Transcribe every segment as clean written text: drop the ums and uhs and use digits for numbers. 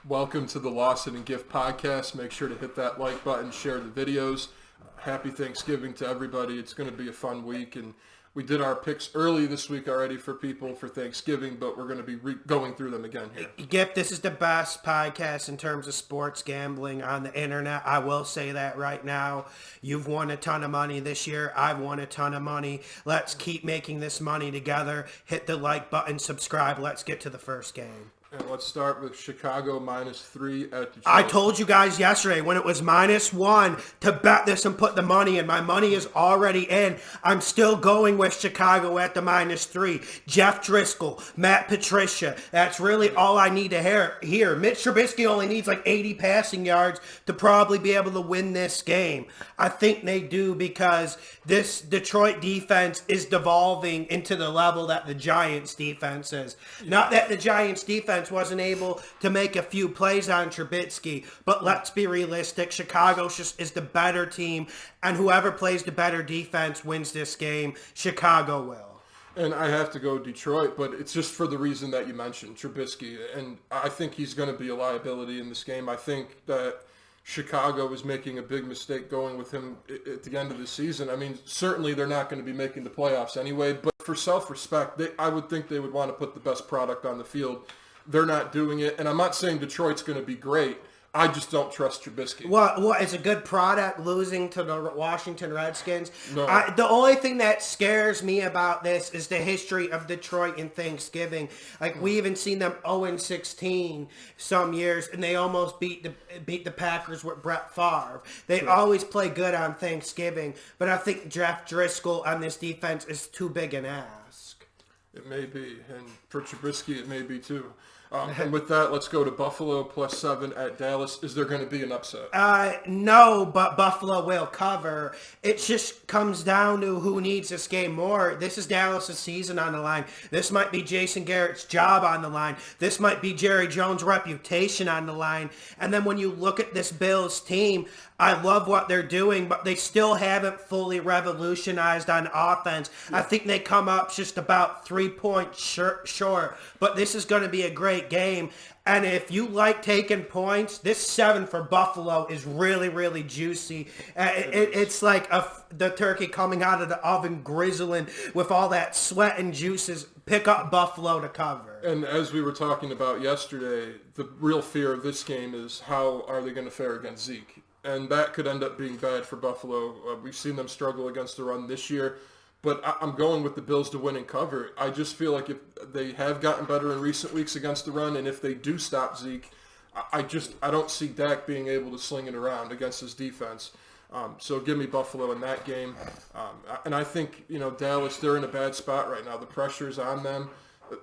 Welcome to the Lawson and Gift podcast. Make sure to hit that like button, share the videos. Happy Thanksgiving to everybody. It's going to be a fun week, and we did our picks early this week already for people for Thanksgiving, but we're going to be going through them again here. Gift, this is the best podcast in terms of sports gambling on the internet. I will say that right now. You've won a ton of money this year. I've won a ton of money. Let's keep making this money together. Hit the like button, subscribe. Let's get to the first game. And let's start with Chicago -3 at Detroit. I told you guys yesterday when it was -1 to bet this and put the money in. My money is already in. I'm still going with Chicago at the -3. Jeff Driscoll, Matt Patricia. That's really all I need to hear. Mitch Trubisky only needs like 80 passing yards to probably be able to win this game. I think they do because this Detroit defense is devolving into the level that the Giants defense is. Not that the Giants defense wasn't able to make a few plays on Trubisky, but let's be realistic. Chicago just is the better team, and whoever plays the better defense wins this game. Chicago will. And I have to go Detroit, but it's just for the reason that you mentioned, Trubisky. And I think he's going to be a liability in this game. I think that Chicago is making a big mistake going with him at the end of the season. I mean, certainly they're not going to be making the playoffs anyway, but for self-respect, I would think they would want to put the best product on the field. They're not doing it, and I'm not saying Detroit's going to be great. I just don't trust Trubisky. What is a good product losing to the Washington Redskins? No. The only thing that scares me about this is the history of Detroit in Thanksgiving. Like, we even seen them 0-16 some years, and they almost beat the Packers with Brett Favre. They always play good on Thanksgiving, but I think Jeff Driscoll on this defense is too big an ask. It may be, and for Trubisky it may be too. And with that, let's go to Buffalo +7 at Dallas. Is there going to be an upset? No, but Buffalo will cover. It just comes down to who needs this game more. This is Dallas' season on the line. This might be Jason Garrett's job on the line. This might be Jerry Jones' reputation on the line. And then when you look at this Bills team, I love what they're doing, but they still haven't fully revolutionized on offense. I think they come up just about 3 points short, but this is going to be a great game. And if you like taking points, this 7 for Buffalo is really, really juicy. It's like the turkey coming out of the oven grizzling with all that sweat and juices. Pick up Buffalo to cover. And as we were talking about yesterday, the real fear of this game is how are they going to fare against Zeke? And that could end up being bad for Buffalo. We've seen them struggle against the run this year. But I'm going with the Bills to win and cover. I just feel like if they have gotten better in recent weeks against the run, and if they do stop Zeke, I don't see Dak being able to sling it around against his defense. So give me Buffalo in that game. And I think, Dallas, they're in a bad spot right now. The pressure's on them.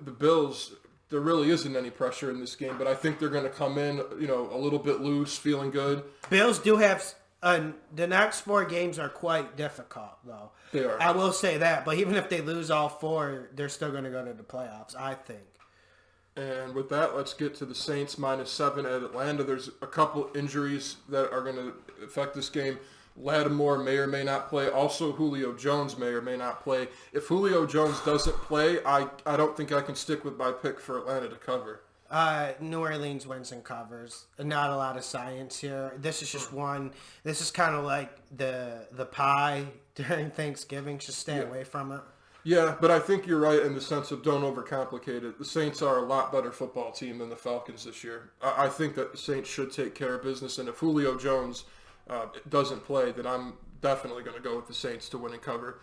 The Bills, there really isn't any pressure in this game, but I think they're going to come in, a little bit loose, feeling good. Bills do have the next 4 games are quite difficult, though. They are. I will say that, but even if they lose all 4, they're still going to go to the playoffs, I think. And with that, let's get to the Saints -7 at Atlanta. There's a couple injuries that are going to affect this game. Lattimore may or may not play. Also, Julio Jones may or may not play. If Julio Jones doesn't play, I don't think I can stick with my pick for Atlanta to cover. New Orleans wins and covers. Not a lot of science here. This is just one. This is kind of like the pie during Thanksgiving. Just stay away from it. Yeah, but I think you're right in the sense of don't overcomplicate it. The Saints are a lot better football team than the Falcons this year. I think that the Saints should take care of business, and if Julio Jones doesn't play, then I'm definitely going to go with the Saints to win and cover.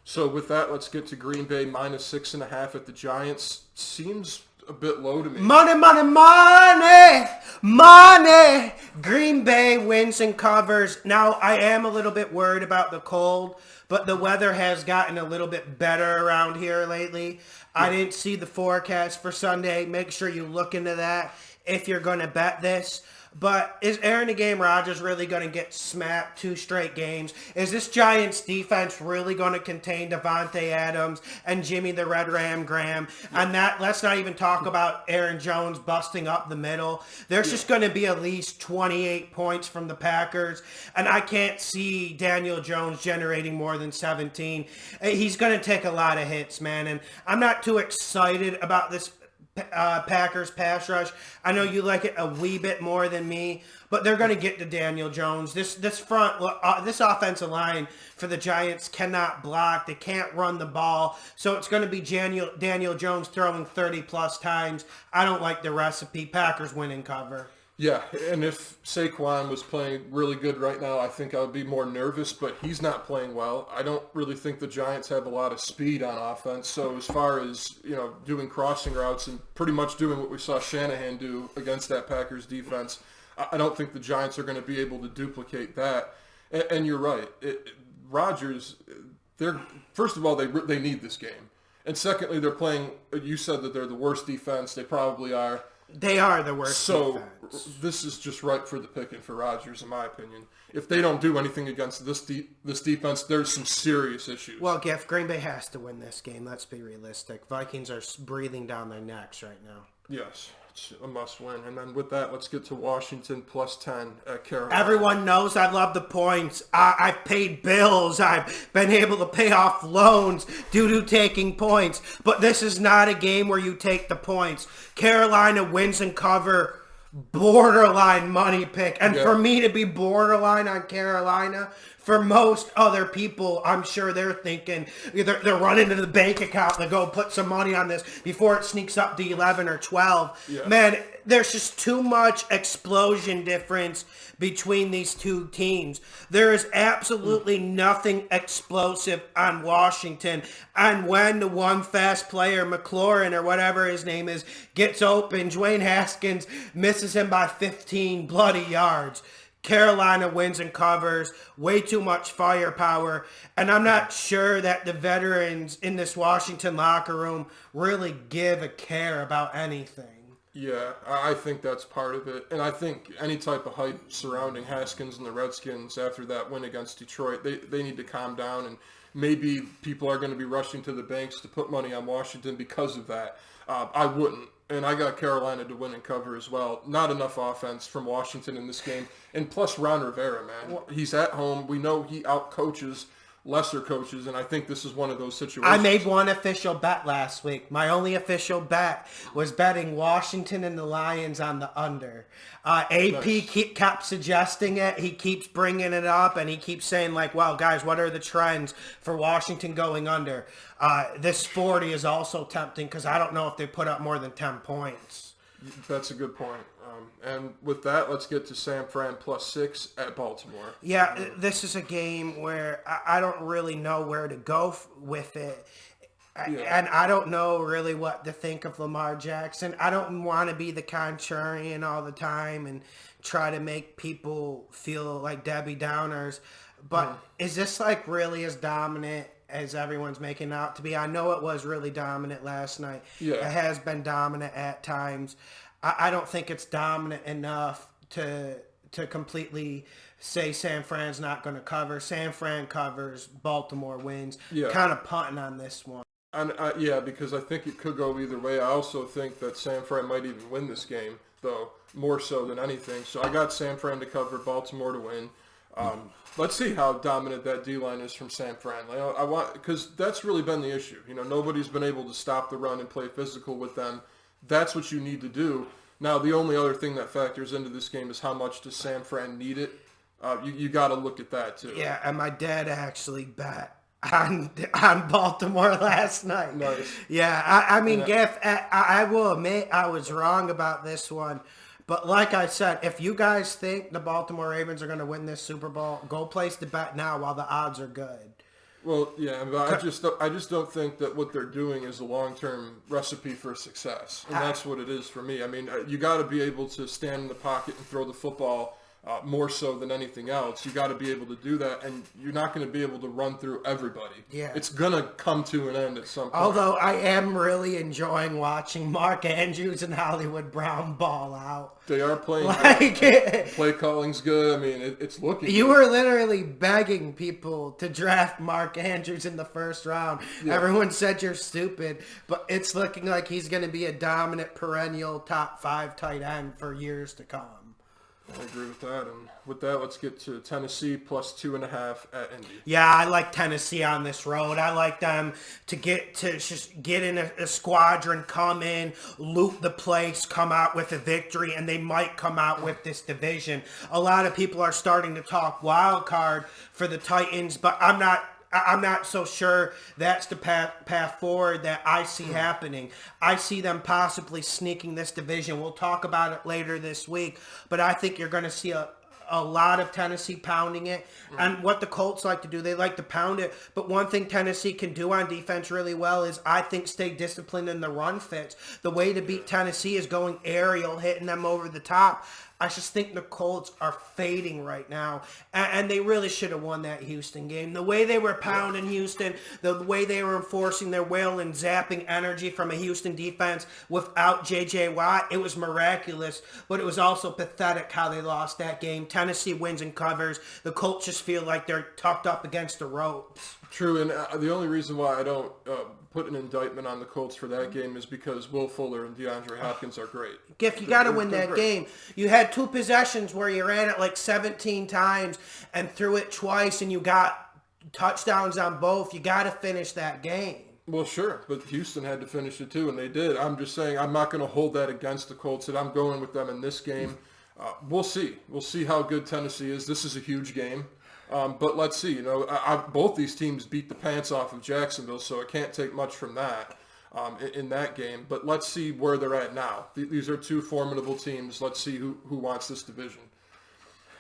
So with that, let's get to Green Bay -6.5 at the Giants. Seems a bit low to me. Money, money, money, money. Green Bay wins and covers. Now, I am a little bit worried about the cold, but the weather has gotten a little bit better around here lately. I didn't see the forecast for Sunday. Make sure you look into that if you're going to bet this. But is Aaron the Game Rodgers really going to get smacked 2 straight games? Is this Giants defense really going to contain Devontae Adams and Jimmy the Red Ram Graham? And that, let's not even talk about Aaron Jones busting up the middle. There's just going to be at least 28 points from the Packers. And I can't see Daniel Jones generating more than 17. He's going to take a lot of hits, man. And I'm not too excited about this Packers pass rush. I know you like it a wee bit more than me, but they're going to get to Daniel Jones. This offensive line for the Giants cannot block. They can't run the ball. So it's going to be Daniel Jones throwing 30-plus times. I don't like the recipe. Packers win and cover. Yeah, and if Saquon was playing really good right now, I think I would be more nervous, but he's not playing well. I don't really think the Giants have a lot of speed on offense. So as far as, doing crossing routes and pretty much doing what we saw Shanahan do against that Packers defense, I don't think the Giants are going to be able to duplicate that. And you're right. Rodgers, first of all, they need this game. And secondly, they're playing, you said that they're the worst defense. They probably are. They are the worst defense. So this is just ripe for the picking for Rodgers, in my opinion. If they don't do anything against this defense, there's some serious issues. Well, Giff, Green Bay has to win this game. Let's be realistic. Vikings are breathing down their necks right now. Yes, it's a must-win. And then with that, let's get to Washington plus 10 at Carolina. Everyone knows I love the points. I've paid bills. I've been able to pay off loans due to taking points. But this is not a game where you take the points. Carolina wins and cover. Borderline money pick. And for me to be borderline on Carolina, for most other people, I'm sure they're thinking, they're running to the bank account to go put some money on this before it sneaks up to 11 or 12. Yeah. Man, there's just too much explosion difference between these two teams. There is absolutely nothing explosive on Washington. And when the one fast player, McLaurin or whatever his name is, gets open, Dwayne Haskins misses him by 15 bloody yards. Carolina wins and covers, way too much firepower, and I'm not sure that the veterans in this Washington locker room really give a care about anything. Yeah, I think that's part of it. And I think any type of hype surrounding Haskins and the Redskins after that win against Detroit, they need to calm down, and maybe people are going to be rushing to the banks to put money on Washington because of that. I wouldn't. And I got Carolina to win and cover as well. Not enough offense from Washington in this game. And plus Ron Rivera, man. He's at home. We know he out-coaches lesser coaches, and I think this is one of those situations. I made one official bet last week. My only official bet was betting Washington and the Lions on the under. AP kept suggesting it. He keeps bringing it up, and he keeps saying, like, well, guys, what are the trends for Washington going under? This 40 is also tempting because I don't know if they put up more than 10 points. That's a good point. And with that, let's get to San Fran plus 6 at Baltimore. Yeah, this is a game where I don't really know where to go with it. And I don't know really what to think of Lamar Jackson. I don't want to be the contrarian all the time and try to make people feel like Debbie Downers. But is this like really as dominant as everyone's making out to be? I know it was really dominant last night. Yeah. It has been dominant at times. I don't think it's dominant enough to completely say San Fran's not going to cover. San Fran covers, Baltimore wins. Yeah. Kind of punting on this one. And yeah, because I think it could go either way. I also think that San Fran might even win this game, though, more so than anything. So I got San Fran to cover, Baltimore to win. Let's see how dominant that D-line is from San Fran. Because that's really been the issue. Nobody's been able to stop the run and play physical with them. That's what you need to do. Now, the only other thing that factors into this game is how much does San Fran need it. You got to look at that, too. Yeah, and my dad actually bet on Baltimore last night. Nice. Yeah, I mean, Giff, I will admit I was wrong about this one. But like I said, if you guys think the Baltimore Ravens are going to win this Super Bowl, go place the bet now while the odds are good. Well, yeah, but I just don't think that what they're doing is a long-term recipe for success, and that's what it is for me. I mean, you got to be able to stand in the pocket and throw the football more so than anything else. You got to be able to do that, and you're not going to be able to run through everybody. Yeah, it's going to come to an end at some point. Although I am really enjoying watching Mark Andrews and Hollywood Brown ball out. They are playing play calling's good. I mean, it's looking You good. Were literally begging people to draft Mark Andrews in the first round. Yeah. Everyone said you're stupid, but it's looking like he's going to be a dominant perennial top 5 tight end for years to come. I agree with that. And with that, let's get to Tennessee plus 2.5 at Indy. Yeah, I like Tennessee on this road. I like them to just get in a squadron, come in, loot the place, come out with a victory, and they might come out with this division. A lot of people are starting to talk wild card for the Titans, but I'm not so sure that's the path forward that I see happening. I see them possibly sneaking this division. We'll talk about it later this week, but I think you're going to see a lot of Tennessee pounding it. And what the Colts like to do, they like to pound it. But one thing Tennessee can do on defense really well is, I think, stay disciplined in the run fits. The way to beat Tennessee is going aerial, hitting them over the top. I just think the Colts are fading right now, and they really should have won that Houston game. The way they were pounding Houston, the way they were enforcing their will and zapping energy from a Houston defense without J.J. Watt, it was miraculous, but it was also pathetic how they lost that game. Tennessee wins and covers. The Colts just feel like they're tucked up against the ropes. True, and the only reason why I don't put an indictment on the Colts for that game is because Will Fuller and DeAndre Hopkins are great. Giff, you got to win that game. You had 2 possessions where you ran it like 17 times and threw it twice, and you got touchdowns on both. You got to finish that game. Well, sure, but Houston had to finish it too, and they did. I'm just saying I'm not going to hold that against the Colts, and I'm going with them in this game. We'll see. We'll see how good Tennessee is. This is a huge game. But let's see. You know, both these teams beat the pants off of Jacksonville, so it can't take much from that in that game. But let's see where they're at now. These are 2 formidable teams. Let's see who wants this division.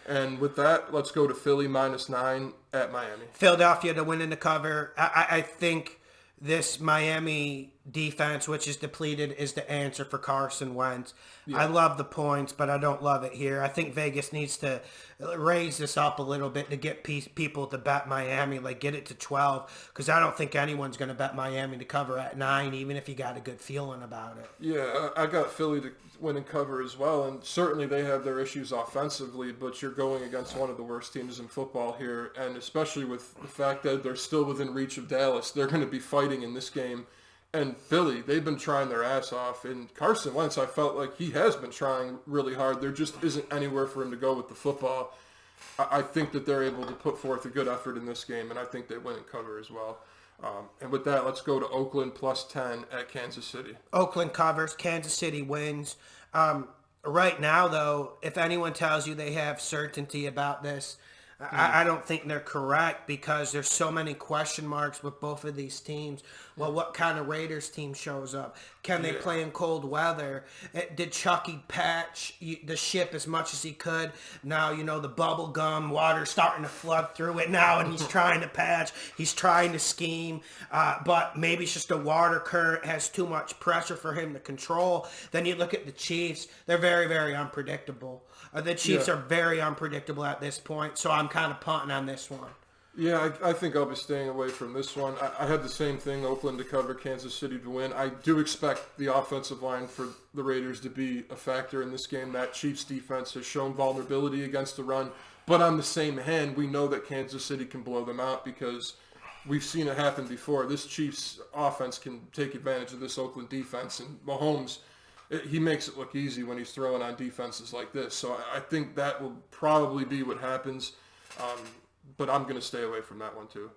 And with that, let's go to Philly -9 at Miami. Philadelphia to win in the cover. I think this Miami defense, which is depleted, is the answer for Carson Wentz. Yeah. I love the points, but I don't love it here. I think Vegas needs to raise this up a little bit to get people to bet Miami, like get it to 12, because I don't think anyone's going to bet Miami to cover at 9, even if you got a good feeling about it. Yeah, I got Philly to win and cover as well, and certainly they have their issues offensively, but you're going against one of the worst teams in football here, and especially with the fact that they're still within reach of Dallas, they're going to be fighting in this game. And Philly, they've been trying their ass off. And Carson Wentz, I felt like he has been trying really hard. There just isn't anywhere for him to go with the football. I think that they're able to put forth a good effort in this game, and I think they win and cover as well. And with that, let's go to Oakland +10 at Kansas City. Oakland covers. Kansas City wins. Right now, though, if anyone tells you they have certainty about this, I don't think they're correct, because there's so many question marks with both of these teams. Well, what kind of Raiders team shows up? Can they play in cold weather? Did Chucky patch the ship as much as he could? Now, you know, the bubble gum water's starting to flood through it now, and he's trying to patch. He's trying to scheme. But maybe it's just a water current has too much pressure for him to control. Then you look at the Chiefs. They're very, very unpredictable. The Chiefs are very unpredictable at this point, so I'm kind of punting on this one. Yeah, I think I'll be staying away from this one. I had the same thing, Oakland to cover, Kansas City to win. I do expect the offensive line for the Raiders to be a factor in this game. That Chiefs defense has shown vulnerability against the run. But on the same hand, we know that Kansas City can blow them out because we've seen it happen before. This Chiefs offense can take advantage of this Oakland defense. And Mahomes, he makes it look easy when he's throwing on defenses like this. So I think that will probably be what happens. But I'm going to stay away from that one too.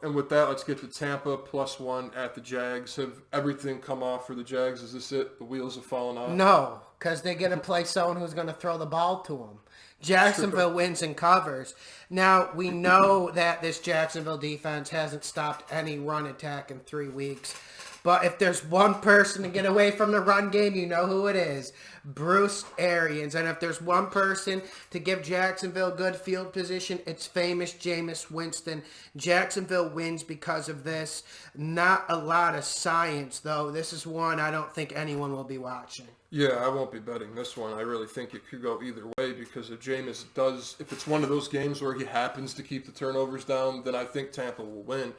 And with that, let's get to Tampa +1 at the Jags. Have everything come off for the Jags? Is this it? The wheels have fallen off? No, because they're going to play someone who's going to throw the ball to them. Jacksonville wins and covers. Now, we know that this Jacksonville defense hasn't stopped any run attack in 3 weeks. But if there's one person to get away from the run game, you know who it is. Bruce Arians. And if there's one person to give Jacksonville good field position, it's famous Jameis Winston. Jacksonville wins because of this. Not a lot of science, though. This is one I don't think anyone will be watching. Yeah, I won't be betting this one. I really think it could go either way because if Jameis does, if it's one of those games where he happens to keep the turnovers down, then I think Tampa will win.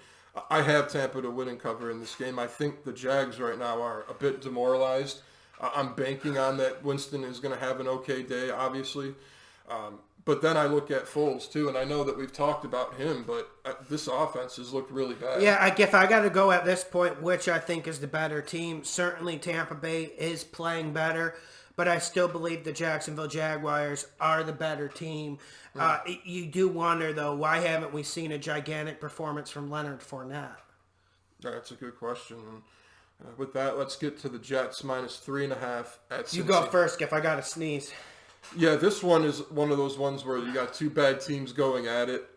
I have Tampa to win and cover in this game. I think the Jags right now are a bit demoralized. I'm banking on that Winston is going to have an okay day, obviously. But then I look at Foles, too, and I know that we've talked about him, but this offense has looked really bad. Yeah, I got to go at this point, which I think is the better team. Certainly Tampa Bay is playing better, but I still believe the Jacksonville Jaguars are the better team. You do wonder, though, why haven't we seen a gigantic performance from Leonard Fournette? That's a good question. And with that, let's get to the Jets -3.5 at Cincy. You go first, Skip. I got to sneeze. Yeah, this one is one of those ones where you got two bad teams going at it,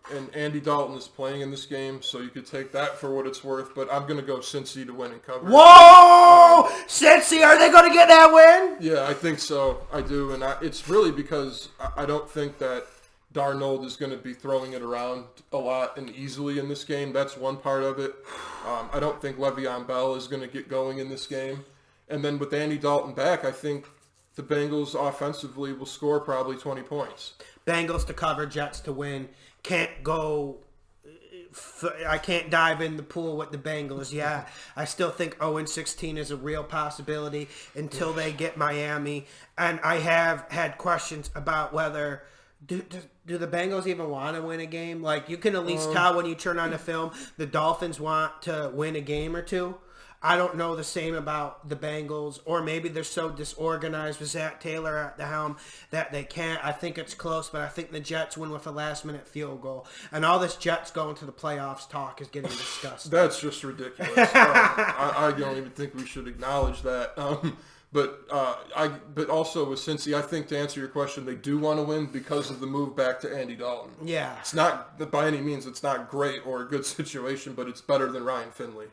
and Andy Dalton is playing in this game, so you could take that for what it's worth, but I'm going to go Cincy to win and cover. Whoa! Cincy, are they going to get that win? Yeah, I think so. I do, and it's really because I don't think that Darnold is going to be throwing it around a lot and easily in this game. That's one part of it. I don't think Le'Veon Bell is going to get going in this game. And then with Andy Dalton back, I think the Bengals offensively will score probably 20 points. Bengals to cover, Jets to win. Can't go... I can't dive in the pool with the Bengals. Yeah, I still think 0-16 is a real possibility until they get Miami. And I have had questions about whether... Do the Bengals even want to win a game? Like, you can at least tell when you turn on the film, the Dolphins want to win a game or two. I don't know the same about the Bengals, or maybe they're so disorganized with Zach Taylor at the helm that they can't. I think it's close, but I think the Jets win with a last-minute field goal. And all this Jets going to the playoffs talk is getting disgusting. That's just ridiculous. I don't even think we should acknowledge that. But also with Cincy, I think to answer your question, they do want to win because of the move back to Andy Dalton. Yeah. It's not, by any means, it's not great or a good situation, but it's better than Ryan Finley.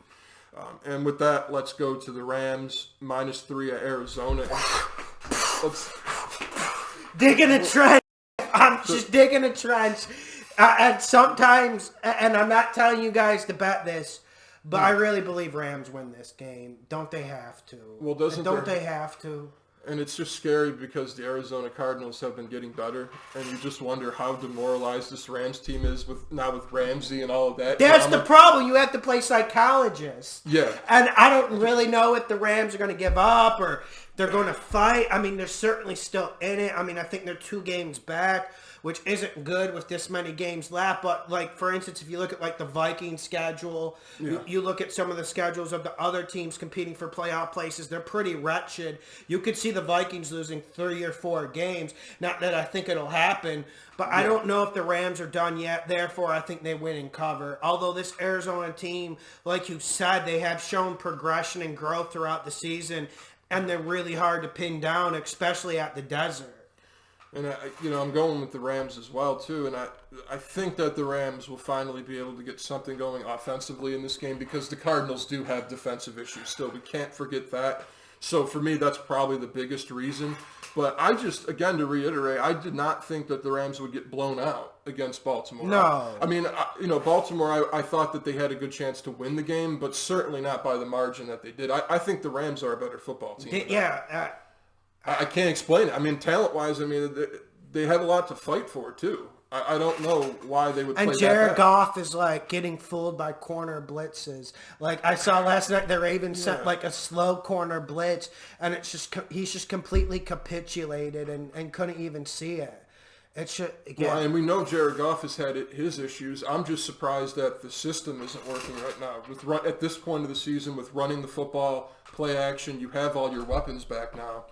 And with that, let's go to the Rams, -3 at Arizona. Let's digging a trench. I'm just digging a trench. And sometimes, and I'm not telling you guys to bet this, but I really believe Rams win this game. Don't they have to? Well, they have to? And it's just scary because the Arizona Cardinals have been getting better, and you just wonder how demoralized this Rams team is with Ramsey and all of that. That's the problem. You have to play psychologist. Yeah. And I don't really know if the Rams are going to give up or they're going to fight. I mean, they're certainly still in it. I mean, I think they're 2 games back, which isn't good with this many games left. But, like, for instance, if you look at, like, the Vikings schedule, you look at some of the schedules of the other teams competing for playoff places, they're pretty wretched. You could see the Vikings losing 3 or 4 games. Not that I think it'll happen, but I don't know if the Rams are done yet. Therefore, I think they win and cover. Although this Arizona team, like you said, they have shown progression and growth throughout the season, and they're really hard to pin down, especially at the desert. And, I'm going with the Rams as well, too. And I think that the Rams will finally be able to get something going offensively in this game because the Cardinals do have defensive issues still. We can't forget that. So, for me, that's probably the biggest reason. But I just, again, to reiterate, I did not think that the Rams would get blown out against Baltimore. No. I mean, Baltimore, I thought that they had a good chance to win the game, but certainly not by the margin that they did. I think the Rams are a better football team. I can't explain it. I mean, talent-wise, they have a lot to fight for, too. I don't know why they would play that. And Jared Goff is, like, getting fooled by corner blitzes. Like, I saw last night the Ravens sent, like, a slow corner blitz, and he's just completely capitulated and couldn't even see it. Well, and we know Jared Goff has had his issues. I'm just surprised that the system isn't working right now. At this point of the season, with running the football, play action, you have all your weapons back now.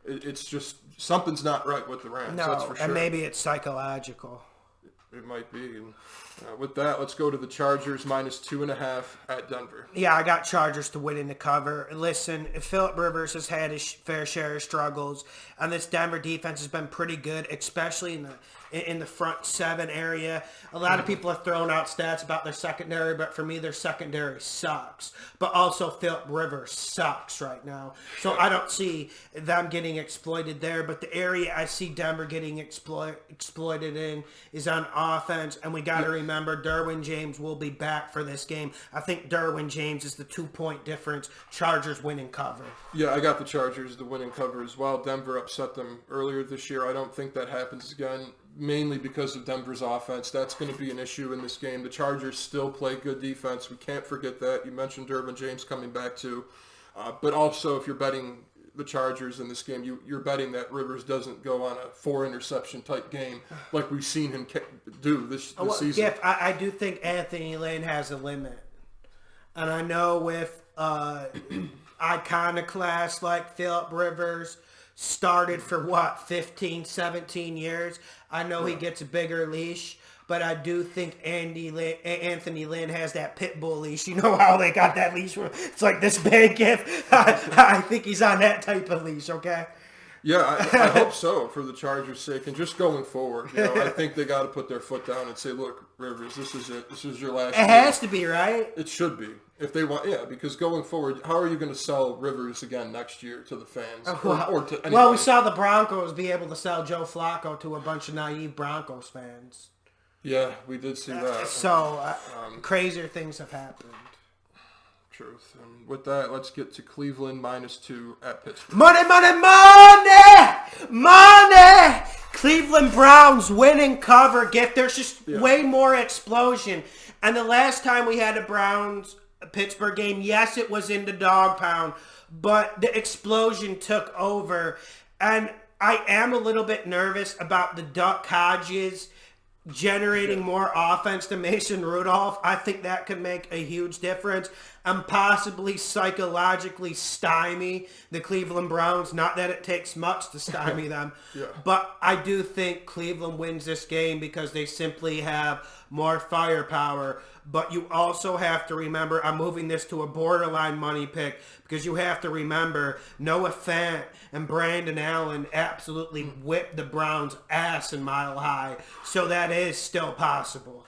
It's just something's not right with the Rams. No, that's for sure. And maybe it's psychological. It might be. And, with that, let's go to the Chargers -2.5 at Denver. Yeah, I got Chargers to win in the cover. Listen, Phillip Rivers has had his fair share of struggles, and this Denver defense has been pretty good, especially in the front 7 area. A lot of people have thrown out stats about their secondary, but for me, their secondary sucks. But also, Phillip Rivers sucks right now. So I don't see them getting exploited there. But the area I see Denver getting exploited in is on offense. And we got to remember, Derwin James will be back for this game. I think Derwin James is the 2-point difference. Chargers win and cover. Yeah, I got the Chargers to win and cover as well. Denver upset them earlier this year. I don't think that happens again, mainly because of Denver's offense. That's going to be an issue in this game. The Chargers still play good defense. We can't forget that. You mentioned Derwin James coming back too. But also, if you're betting the Chargers in this game, you're betting that Rivers doesn't go on a 4-interception type game like we've seen him do this season. Jeff, I do think Anthony Lynn has a limit. And I know with iconoclasts like Phillip Rivers, started for 15, 17 years. I know he gets a bigger leash, but I do think Anthony Lynn has that pit bull leash. You know how they got that leash where it's like this big gift? I think he's on that type of leash, okay? Yeah, I hope so for the Chargers' sake, and just going forward. I think they got to put their foot down and say, "Look, Rivers, this is it. This is your last." It has to be, right? It should be if they want. Yeah, because going forward, how are you going to sell Rivers again next year to the fans or to anybody? Well, we saw the Broncos be able to sell Joe Flacco to a bunch of naive Broncos fans. Yeah, we did see that. So crazier things have happened. Truth. And with that, let's get to Cleveland -2 at Pittsburgh. Money, money, money! Money! Cleveland Browns winning cover gift. There's just way more explosion. And the last time we had a Browns-Pittsburgh game, yes, it was in the dog pound, but the explosion took over. And I am a little bit nervous about the Duck Hodges generating more offense than Mason Rudolph. I think that could make a huge difference and possibly psychologically stymie the Cleveland Browns. Not that it takes much to stymie them, but I do think Cleveland wins this game because they simply have more firepower. But you also have to remember, I'm moving this to a borderline money pick because you have to remember Noah Fant and Brandon Allen absolutely whipped the Browns' ass in Mile High. So that is still possible.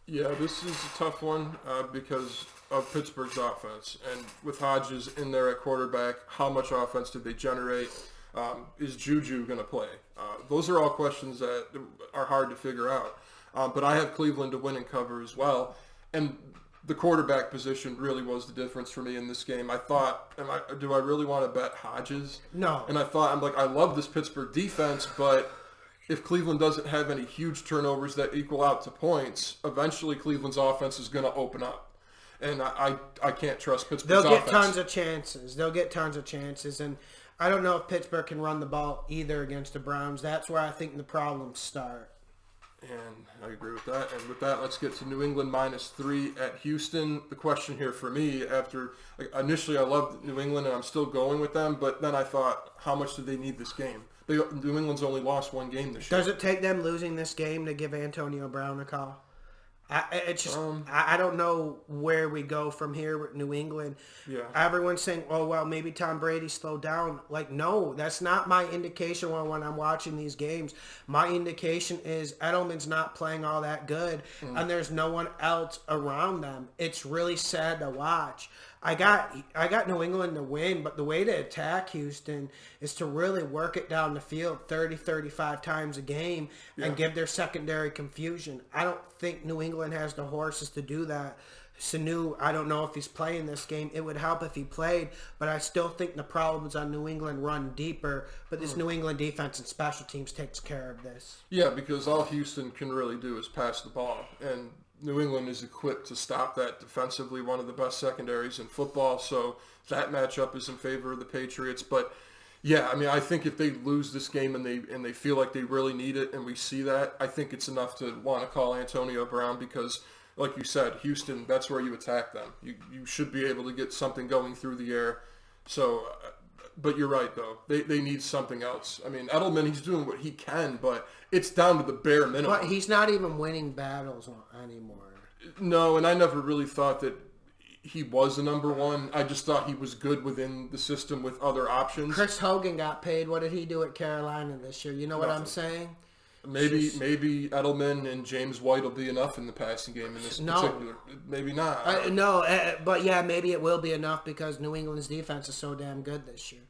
Yeah, this is a tough one because of Pittsburgh's offense. And with Hodges in there at quarterback, how much offense did they generate? Is Juju going to play? Those are all questions that are hard to figure out. But I have Cleveland to win and cover as well. And the quarterback position really was the difference for me in this game. I thought, do I really want to bet Hodges? No. And I thought, I love this Pittsburgh defense, but if Cleveland doesn't have any huge turnovers that equal out to points, eventually Cleveland's offense is going to open up. And I can't trust Pittsburgh's offense. They'll get tons of chances. And I don't know if Pittsburgh can run the ball either against the Browns. That's where I think the problems start. And I agree with that. And with that, let's get to New England -3 at Houston. The question here for me, initially I loved New England and I'm still going with them, but then I thought, how much do they need this game? New England's only lost one game this year. Does it take them losing this game to give Antonio Brown a call? I don't know where we go from here with New England. Yeah. Everyone's saying, oh, well, maybe Tom Brady slowed down. Like, no, that's not my indication when I'm watching these games. My indication is Edelman's not playing all that good, and there's no one else around them. It's really sad to watch. I got New England to win, but the way to attack Houston is to really work it down the field 30, 35 times a game and give their secondary confusion. I don't think New England has the horses to do that. Sanu, I don't know if he's playing this game. It would help if he played, but I still think the problems on New England run deeper. But this New England defense and special teams takes care of this. Yeah, because all Houston can really do is pass the ball, and New England is equipped to stop that defensively, one of the best secondaries in football, so that matchup is in favor of the Patriots. But yeah, I think if they lose this game and they feel like they really need it, and we see that, I think it's enough to want to call Antonio Brown because, like you said, Houston, that's where you attack them. You should be able to get something going through the air. So, but you're right, though. They need something else. Edelman, he's doing what he can, but it's down to the bare minimum. But he's not even winning battles anymore. No, and I never really thought that he was the number one. I just thought he was good within the system with other options. Chris Hogan got paid. What did he do at Carolina this year? You know what I'm saying? Maybe Edelman and James White will be enough in the passing game in this particular. Maybe not. But yeah, maybe it will be enough because New England's defense is so damn good this year.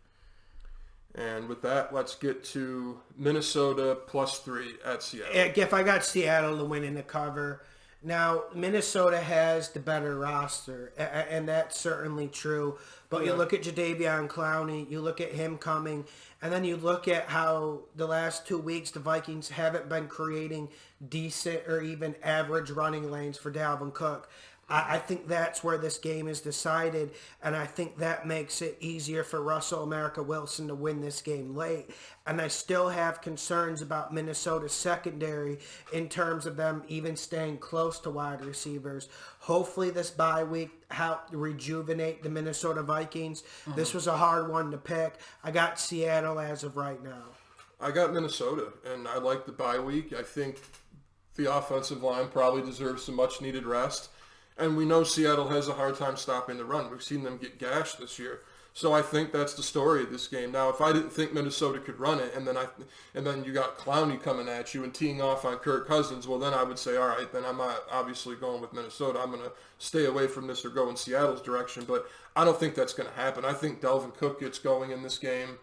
And with that, let's get to Minnesota +3 at Seattle. If I got Seattle to win in the cover. Now, Minnesota has the better roster, and that's certainly true. But you look at Jadeveon Clowney, you look at him coming, and then you look at how the last 2 weeks the Vikings haven't been creating decent or even average running lanes for Dalvin Cook. I think that's where this game is decided, and I think that makes it easier for Russell America Wilson to win this game late. And I still have concerns about Minnesota's secondary in terms of them even staying close to wide receivers. Hopefully this bye week helped rejuvenate the Minnesota Vikings. This was a hard one to pick. I got Seattle as of right now. I got Minnesota, and I like the bye week. I think the offensive line probably deserves some much-needed rest. And we know Seattle has a hard time stopping the run. We've seen them get gashed this year. So I think that's the story of this game. Now, if I didn't think Minnesota could run it, and then you got Clowney coming at you and teeing off on Kirk Cousins, well, then I would say, all right, then I'm not obviously going with Minnesota. I'm going to stay away from this or go in Seattle's direction. But I don't think that's going to happen. I think Dalvin Cook gets going in this game.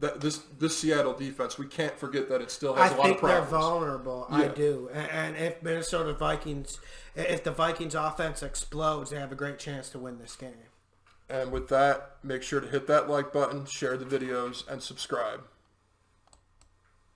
That this Seattle defense, we can't forget that it still has a lot of problems. I think they're vulnerable. Yeah. I do. And if the Vikings offense explodes, they have a great chance to win this game. And with that, make sure to hit that like button, share the videos, and subscribe.